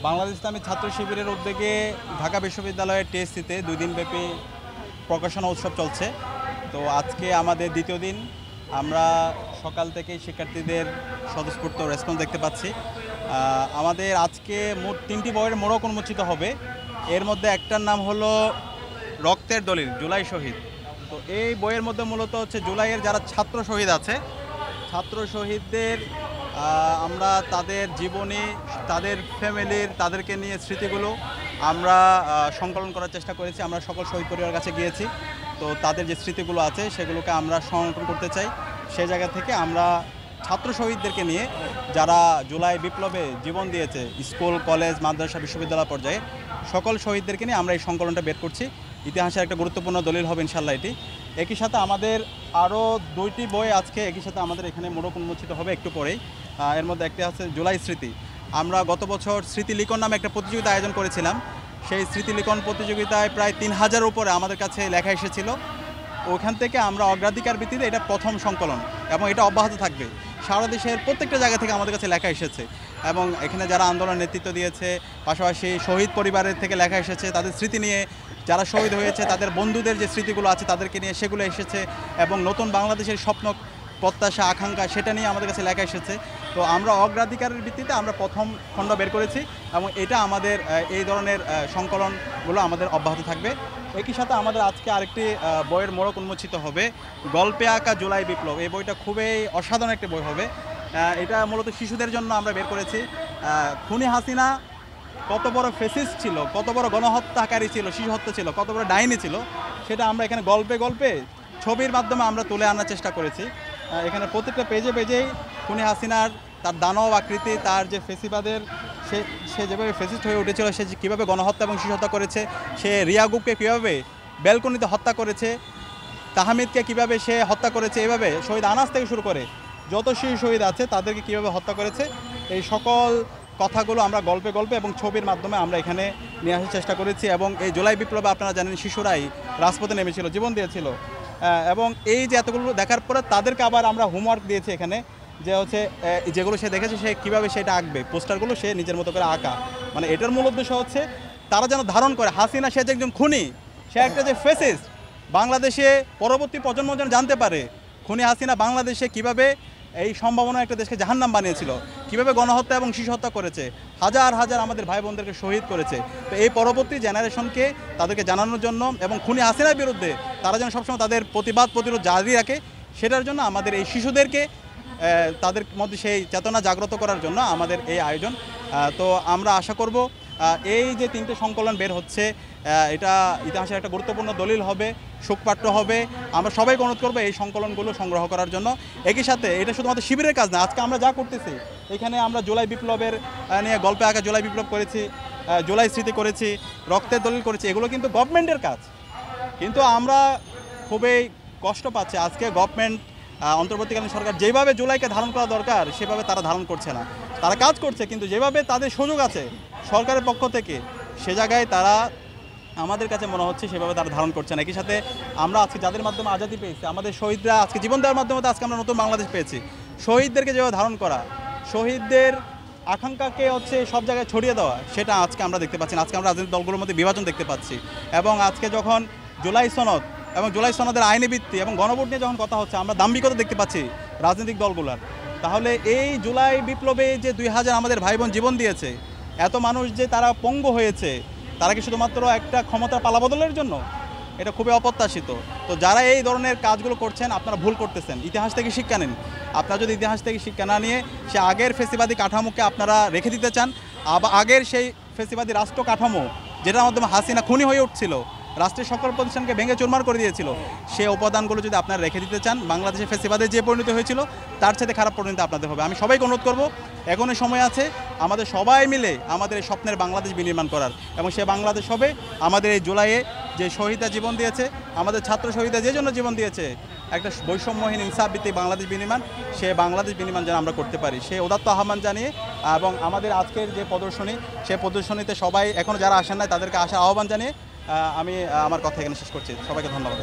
বাংলাদেশ ইসলামী ছাত্র শিবিরের উদ্যোগে ঢাকা বিশ্ববিদ্যালয়ের টিএসসিতে 2 দিনব্যাপী প্রকাশনা উৎসব চলছে। তো আজকে আমাদের দ্বিতীয় দিন। আমরা সকাল থেকেই শিক্ষার্থীদের স্বতঃস্ফূর্ত রেসপন্স দেখতে পাচ্ছি। আমাদের আজকে মোট 3টি বইয়ের মোড়ক উন্মোচিত হবে। এর মধ্যে একটার নাম হলো রক্তের দলিল, জুলাই শহীদ। তো এই বইয়ের মধ্যে মূলত হচ্ছে জুলাইয়ের যারা ছাত্র শহীদ আছে, ছাত্র শহীদদের আমরা তাদের জীবনী, তাদের ফ্যামিলির, তাদেরকে নিয়ে স্মৃতিগুলো আমরা সংকলন করার চেষ্টা করেছি। আমরা সকল শহীদ পরিবারের কাছে গিয়েছি। তো তাদের যে স্মৃতিগুলো আছে সেগুলোকে আমরা সংরক্ষণ করতে চাই। সে জায়গা থেকে আমরা ছাত্র শহীদদেরকে নিয়ে, যারা জুলাই বিপ্লবে জীবন দিয়েছে, স্কুল, কলেজ, মাদ্রাসা, বিশ্ববিদ্যালয় পর্যায়ে সকল শহীদদেরকে নিয়ে আমরা এই সংকলনটা বের করছি। ইতিহাসের একটা গুরুত্বপূর্ণ দলিল হবে ইনশাল্লাহ এটি। একই সাথে আমাদের আরও 2টি বই আজকে একই সাথে আমাদের এখানে মোড়ক উন্মোচিত হবে একটু পরেই। এর মধ্যে একটি আছে জুলাই স্মৃতি। আমরা গত বছর স্মৃতি লিখন নামে একটা প্রতিযোগিতা আয়োজন করেছিলাম। সেই স্মৃতি লিখন প্রতিযোগিতায় প্রায় 3000-এর উপরে আমাদের কাছে লেখা এসেছিল। ওখান থেকে আমরা অগ্রাধিকার ভিত্তিতে এটা প্রথম সংকলন এবং এটা অব্যাহত থাকবে। সারা দেশের প্রত্যেকটা জায়গা থেকে আমাদের কাছে লেখা এসেছে এবং এখানে যারা আন্দোলন নেতৃত্ব দিয়েছে, পাশাপাশি শহীদ পরিবারের থেকে লেখা এসেছে, তাদের স্মৃতি নিয়ে, যারা শহীদ হয়েছে তাদের বন্ধুদের যে স্মৃতিগুলো আছে তাদেরকে নিয়ে সেগুলো এসেছে এবং নতুন বাংলাদেশের স্বপ্ন, প্রত্যাশা, আকাঙ্ক্ষা সেটা নিয়ে আমাদের কাছে লেখা এসেছে। তো আমরা অগ্রাধিকারের ভিত্তিতে আমরা প্রথম খণ্ড বের করেছি এবং এটা আমাদের এই ধরনের সংকলনগুলো আমাদের অব্যাহত থাকবে। একই সাথে আমাদের আজকে আরেকটি বইয়ের মোড়ক উন্মোচিত হবে, গল্পে আঁকা জুলাই বিপ্লব। এই বইটা খুবই অসাধারণ একটি বই হবে। এটা মূলত শিশুদের জন্য আমরা বের করেছি। খুনি হাসিনা কত বড় ফেসিস্ট ছিল, কত বড় গণহত্যাকারী ছিল, শিশু হত্যা ছিল, কত বড় ডাইনি ছিল, সেটা আমরা এখানে গল্পে গল্পে ছবির মাধ্যমে আমরা তুলে আনার চেষ্টা করেছি। এখানে প্রত্যেকটা পেজে পেজেই খুনি হাসিনার তার দানব আকৃতি, তার যে ফেসিবাদের সে যেভাবে ফেসিস্ট হয়ে উঠেছিল, সে কীভাবে গণহত্যা এবং শিশু হত্যা করেছে, সে রিয়াগুবকে কীভাবে ব্যালকনিতে হত্যা করেছে, তাহমিদকে কীভাবে সে হত্যা করেছে, এভাবে শহীদ আনাস থেকে শুরু করে যত শিশু শহীদ আছে তাদেরকে কীভাবে হত্যা করেছে, এই সকল কথাগুলো আমরা গল্পে গল্পে এবং ছবির মাধ্যমে আমরা এখানে নিয়ে আসার চেষ্টা করেছি। এবং এই জুলাই বিপ্লবে আপনারা জানেন শিশুরাই রাজপথে নেমেছিল, জীবন দিয়েছিল এবং এই যে এতগুলো দেখার পরে তাদেরকে আবার আমরা হোমওয়ার্ক দিয়েছি এখানে, যে হচ্ছে যেগুলো সে দেখেছে সে কীভাবে সেটা আঁকবে, পোস্টারগুলো সে নিজের মতো করে আঁকা। মানে এটার মূল উদ্দেশ্য হচ্ছে তারা যেন ধারণ করে হাসিনা সে যে একজন খুনি, সে একটা যে ফেসিস্ট, বাংলাদেশে পরবর্তী প্রজন্ম যেন জানতে পারে খুনি হাসিনা বাংলাদেশে কিভাবে এই সম্ভাবনা একটা দেশকে জাহান্নাম বানিয়েছিল, কিভাবে গণহত্যা এবং শিশু হত্যা করেছে, হাজার হাজার আমাদের ভাই বোনদেরকে শহীদ করেছে। তো এই পরবর্তী জেনারেশনকে তাদেরকে জানানোর জন্য এবং খুনি হাসিনার বিরুদ্ধে তারা যেন সবসময় তাদের প্রতিবাদ প্রতিরোধ জারি রাখে, সেটার জন্য আমাদের এই শিশুদেরকে তাদের মধ্যে সেই চেতনা জাগ্রত করার জন্য আমাদের এই আয়োজন। তো আমরা আশা করব এই যে 3টে সংকলন বের হচ্ছে, এটা ইতিহাসের একটা গুরুত্বপূর্ণ দলিল হবে, শোকপাঠ্য হবে। আমরা সবাইকে অনুরোধ করবো এই সংকলনগুলো সংগ্রহ করার জন্য। একই সাথে এটা শুধুমাত্র শিবিরের কাজ না, আজকে আমরা যা করতেছি এখানে আমরা জুলাই বিপ্লবের নিয়ে গল্পে আঁকা জুলাই বিপ্লব করেছি, জুলাই স্মৃতি করেছি, রক্তের দলিল করেছি, এগুলো কিন্তু গভর্নমেন্টের কাজ। কিন্তু আমরা খুবই কষ্ট পাচ্ছি আজকে গভর্নমেন্ট, অন্তর্বর্তীকালীন সরকার যেভাবে জুলাইকে ধারণ করা দরকার সেভাবে তারা ধারণ করছে না। তারা কাজ করছে কিন্তু যেভাবে তাদের সুযোগ আছে সরকারের পক্ষ থেকে, সে জায়গায় তারা আমাদের কাছে মনে হচ্ছে সেভাবে তারা ধারণ করছে না। একই সাথে আমরা আজকে যাদের মাধ্যমে আজাদি পেয়েছি, আমাদের শহীদরা আজকে জীবন দেওয়ার মাধ্যমে আজকে আমরা নতুন বাংলাদেশ পেয়েছি। শহীদদেরকে যেভাবে ধারণ করা, শহীদদের আকাঙ্ক্ষাকে হচ্ছে সব জায়গায় ছড়িয়ে দেওয়া, সেটা আজকে আমরা দেখতে পাচ্ছি না। আজকে আমরা রাজনৈতিক দলগুলোর মধ্যে বিভাজন দেখতে পাচ্ছি এবং আজকে যখন জুলাই সনদ এবং জুলাই সনদের আইনি ভিত্তি এবং গণভোট নিয়ে যখন কথা হচ্ছে, আমরা দাম্ভিকতা দেখতে পাচ্ছি রাজনৈতিক দলগুলোর। তাহলে এই জুলাই বিপ্লবে যে 2000 আমাদের ভাই বোন জীবন দিয়েছে, এত মানুষ যে তারা পঙ্গু হয়েছে, তারা কি শুধুমাত্র একটা ক্ষমতার পালাবদলের জন্য? এটা খুবই অপ্রত্যাশিত। তো যারা এই ধরনের কাজগুলো করছেন আপনারা ভুল করতেছেন। ইতিহাস থেকে শিক্ষা নিন। আপনারা যদি ইতিহাস থেকে শিক্ষা না নিয়ে সে আগের ফেসিবাদী কাঠামোকে আপনারা রেখে দিতে চান, আবার আগের সেই ফেসিবাদী রাষ্ট্র কাঠামো যেটার মাধ্যমে হাসিনা খুনি হয়ে উঠছিল, রাষ্ট্রের সকল প্রতিষ্ঠানকে ভেঙে চুরমার করে দিয়েছিল, সেই উপাদানগুলো যদি আপনারা রেখে দিতে চান, বাংলাদেশের ফেসিবাদে যে পরিণতি হয়েছিল তার সাথে খারাপ পরিণতি আপনাদের হবে। আমি সবাইকে অনুরোধ করব, এখনও সময় আছে আমাদের সবাই মিলে আমাদের এই স্বপ্নের বাংলাদেশ বিনির্মাণ করার, এবং সে বাংলাদেশ হবে আমাদের এই জুলাইয়ে যে শহীদরা জীবন দিয়েছে, আমাদের ছাত্র শহীদরা যে জন্য জীবন দিয়েছে, একটা বৈষম্যহীন ইনসাফভিত্তিক বাংলাদেশ বিনির্মাণ, সে বাংলাদেশ বিনির্মাণ যেন আমরা করতে পারি, সে উদাত্ত আহ্বান জানিয়ে এবং আমাদের আজকের যে প্রদর্শনী, সে প্রদর্শনীতে সবাই এখনও যারা আসেন নাই তাদেরকে আসার আহ্বান জানিয়ে আমি আমার কথা এখানে শেষ করছি। সবাইকে ধন্যবাদ।